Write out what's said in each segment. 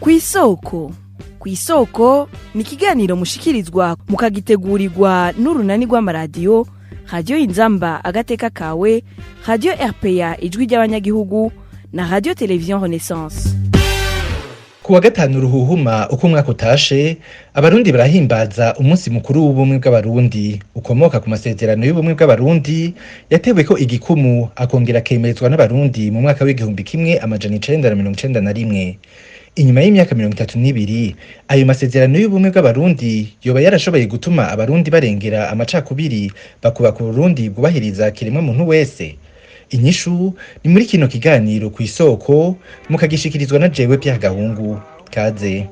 Kw'isoko. Kw'isoko ni ikiganiro mushikirizwa mukagitegurirwa n'urunani rw'amaradiyo Radio Inzamba agateka kawe, Radio RPA ijwi ry'abanyagihugu na Radio Television Renaissance. Kuwa gatanu ruhuhuma uko umwaka utashe, abarundi barahimbaza umunsi mukuru w'ubumwe bw'abarundi ukomoka ku masezerano y'ubumwe bw'abarundi yateweko igikumu akongera kemezwa n'abarundi mu mwaka w'igihumbi kimwe amajana 1991. Inyuma y'imyaka 32, ayo masezerano y'ubumwe bw'abarundi yoba yarashoboye gutuma abarundi barengera amacakubiri bakubaka Burundi bwubahiriza kiremwa muntu wese. Inyishu ni muri kino kiganiro kw'isoko mukagishikirizwa na jewe Pierre Gahungu. Kaze.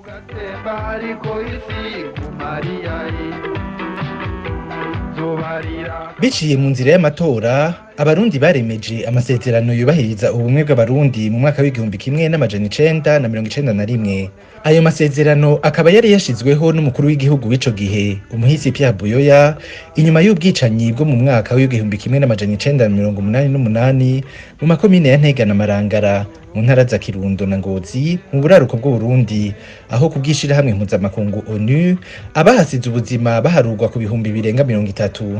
Biciye mu nzira y'amatora, abarundi baremeje amasezerano yubahiriza ubumwe bw'abarundi mu mwaka w'igihumbi kimwe n'amajana 1991. Ayo masezerano akaba yari yashizweho n'umukuru w'igihugu w'ico gihe, umuhisi Pierre Buyoya, inyuma y'ubwicanyi bwo mu mwaka w'igihumbi kimwe n'amajana 1988 mu makomine ya Ntega na Marangara mu ntara za Kirundo na Ngozi mu buraruko bw'u Burundi, aho kubwishira hamwe mpuzamakungu ONU abahasize ubuzima baharurwa ku bihumbi birenga 30.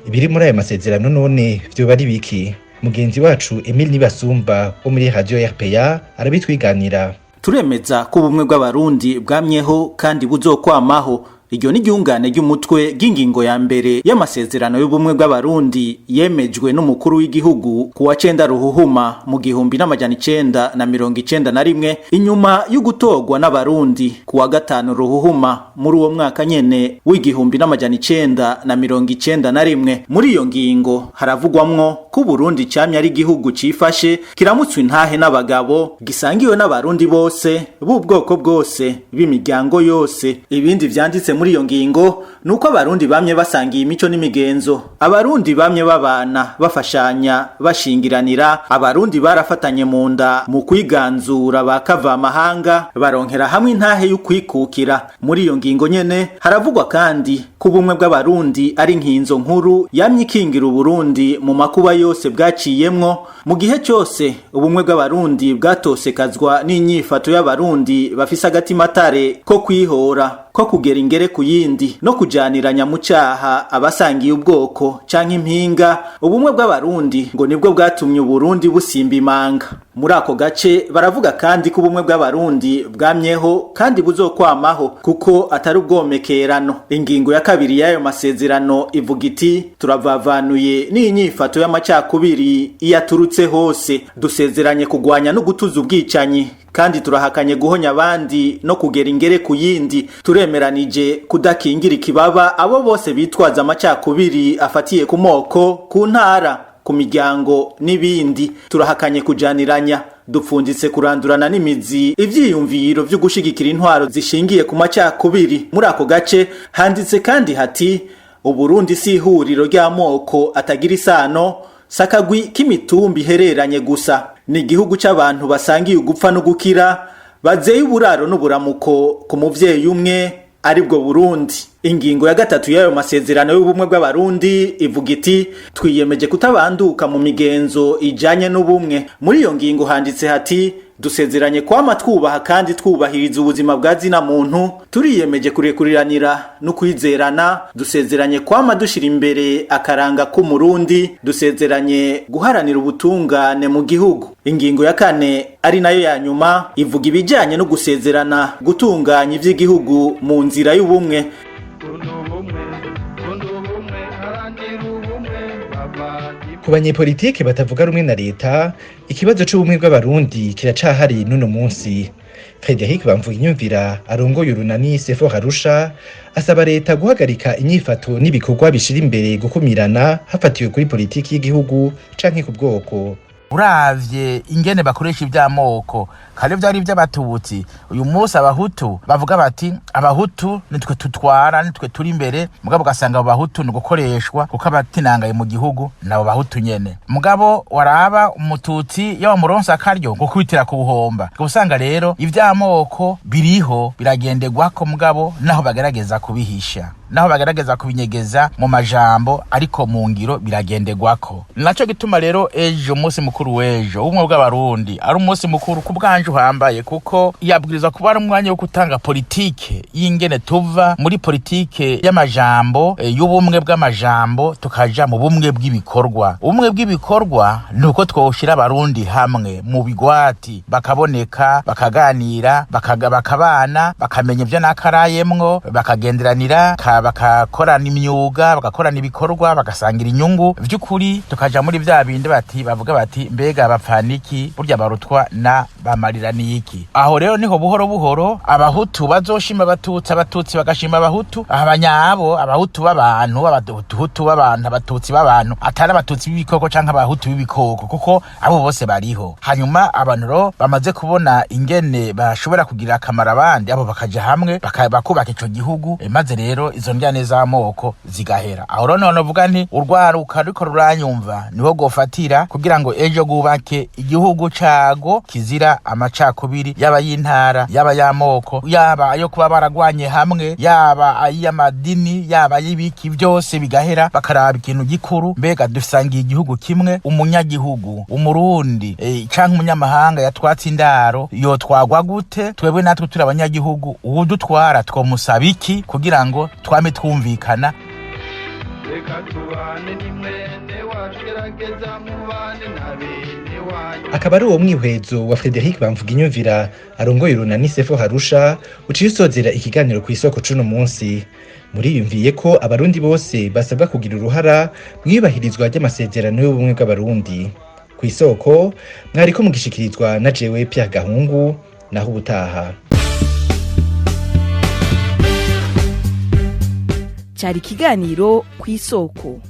Ibiri muri ayo masezerano none vyoba ari biki? Mugenzi wacu Emile Nibasumba wo muri Radio RPA arabitwiganira. Turemeza ko ubumwe bw'abarundi bwamyeho kandi buzokwamaho. Iryo ni ryungane ry'umutwe gingingo ya mbere y'amasezerano y'ubumwe bw'abarundi yemejwe n'umukuru w'igihugu kuwa 9 ruhuhuma mu gihumbi n'amajana 1991 inyuma y'ugutogwa n'abarundi kuwa 5 ruhuhuma muri uwo mwaka nyene w'igihumbi n'amajana 1991. Muri iyo ngingo haravugwamwo ko Burundi cyamye ari igihugu cifashe kiramutswe intahe n'abagabo gisangiwe n'abarundi bose b'ubwoko bwose b'imiryango yose. Ibindi vyanditse muri iyo ngingo nuko abarundi bamye basangiye imico n'imigenzo, abarundi bamye babana bafashanya bashingiranira, abarundi barafatanye mu nda mu kwiganzura bakava amahanga baronkera hamwe intahe y'ukwikukira. Muri iyo ngingo nyene haravugwa kandi ko ubumwe bw'abarundi ari nkinzo nkuru yamye ikingira Uburundi mu makuba yose bwaciyemwo. Mu gihe cyose ubumwe bw'abarundi bwatosekazwa n'inyifato y'abarundi bafise agatima tare ko kwihora, ko kugera ingere ku yindi no kujaniranya mu cyaha abasangiye ubwoko canke impinga. Ubumwe bw'abarundi ngo nibwo bwatumye Uburundi busimba imanga. Muri ako gace baravuga kandi ko ubumwe bw'abarundi bwamyeho kandi buzokwamaho kuko atari ubwomekerano. Ingingo ya kabiri y'ayo masezerano ivuga iti turavavanuye n'inyifato y'amacakubiri iyaturutse hose, dusezeranye kugwanya no gutuza ubwicanyi kandi turahakanye guhonya abandi no kugera ingere ku yindi. Turemeranije kudakingira ikibaba abo bose bitwaza amacakubiri afatiye ku moko, ku ntara, ku miryango n'ibindi. Turahakanye kujaniranya, dupfunditse kurandurana n'imizi ivyiyumviro vyo gushigikira intwaro zishingiye ku macakubiri. Muri ako gace handitse kandi hati Uburundi si ihuriro ry'amoko atagira isano, sakagwi k'imitumbi hereranye gusa, ni igihugu c'abantu basangiye ugupfa no gukira, bazeye uburaro n'uburamuko ku muvyeyi umwe aribwo Burundi. Ingingo ya gatatu y'ayo masezerano y'ubumwe bw'abarundi ivuga iti twiyemeje kutabanduka mu migenzo ijanye n'ubumwe. Muri iyo ngingo handitse hati dusezeranye kwama twubaha kandi twubahiriza ubuzima bwa zina muntu, turiyemeje kurekuriranira no kwizerana, dusezeranye kwama dushira imbere akaranga k'umurundi, dusezeranye guharanira ubutungane mu gihugu. Ingingo ya kane ari nayo ya nyuma ivuga ibijanye no gusezerana gutunganya ivy'igihugu mu nzira y'ubumwe. Ku banyepolitike batavuga rumwe na leta, ikibazo c'ubumwe bw'abarundi kiracahari n'uno munsi. Frédéric Bamvuginyumvira arongoye urunani Sefo Harusha asaba leta guhagarika inyifato n'ibikorwa bishira imbere gukumirana hafatiwe kuri politiki y'igihugu canke ku bwoko. Uravye ingene bakoresha ivy'amoko kare vyari ivy'abatutsi, uyu munsi abahutu bavuga bati abahutu nitwe tutwara, nitwe turi imbere, mugabo ugasanga abo bahutu ni gukoreshwa kuko abatinangaye mu gihugu nabo bahutu nyene. Mugabo waraba umututsi yaba muronsa akaryo ngo kwitira ku buhomba, usanga rero ivy'amoko biriho biragendegwako, mugabo naho bagerageza kubihisha. naho bagerageza kubinyegeza mu majambo ariko mu ngiro biragenderwako. Naco gituma rero ejo umunsi mukuru w'ejo ubumwe bw'abarundi ari umunsi mukuru ku bwanje uhambaye, kuko yabwirizwa kuba ari umwanya wo gutanga politike y'ingene tuva muri politike y'amajambo y'ubumwe bw'amajambo tukaja mu bumwe bw'ibikorwa. Ubumwe bw'ibikorwa nuko twoshira abarundi hamwe mu bigwati, bakaboneka, bakaganira, bakabana, bakamenya ivyo nakarayemwo, bakagenderanira, bakakorana imyuga, bagakorana ibikorwa, bagasangira inyungu. Vy'ukuri tukaja muri vya bindi bavuga bati mbega bapfaniki burya barutwa na bamarira niki. Aho rero niho buhoro buhoro abahutu bazoshima abatutsi bagashima abahutu, abahutu b'abantu, abahutu b'abantu, abatutsi b'abantu, atari abatutsi b'ibikoko canke abahutu b'ibikoko, kuko abo bose bariho. Hanyuma abantu ro bamaze kubona ingene bashobora kugira akamaro abandi, abo bakaja hamwe bakubaka ico gihugu, maze rero izo ndyane z'amoko zigahera. Aho rero none uvuga nti urwaruka ariko ruranyumva niho gofatira kugira ngo ejo gubake igihugu cago kizira amacakubiri, yaba y'intara, yaba y'amoko, yaba ayo kuba baragwanye hamwe, yaba ay'amadini, yaba y'ibiki, byose bigahera, bakaraba ikintu gikuru, mbega dusangiye igihugu kimwe. Umunyagihugu, umurundi canke umunyamahanga yatwatse indaro yotwagwa gute? Twebwe natwe turi abanyagihugu, uwo dutwara twomusaba iki kugira ngo twame twumvikana? Akaba ari uwo mwihwezo wa Frederic Bamvuginyumvira arongoye urunani Sefo Harusha uciye usozera ikiganiro ku isoko cuno munsi. Muriyumviye ko abarundi bose basabwa kugira uruhara mw'ibahirizwa ry'amasezerano y'ubumwe bw'abarundi. Ku isoko mwariko mugishikirizwa na jewe Pierre Gahungu, naho ubutaha. Cari ikiganiro ku isoko.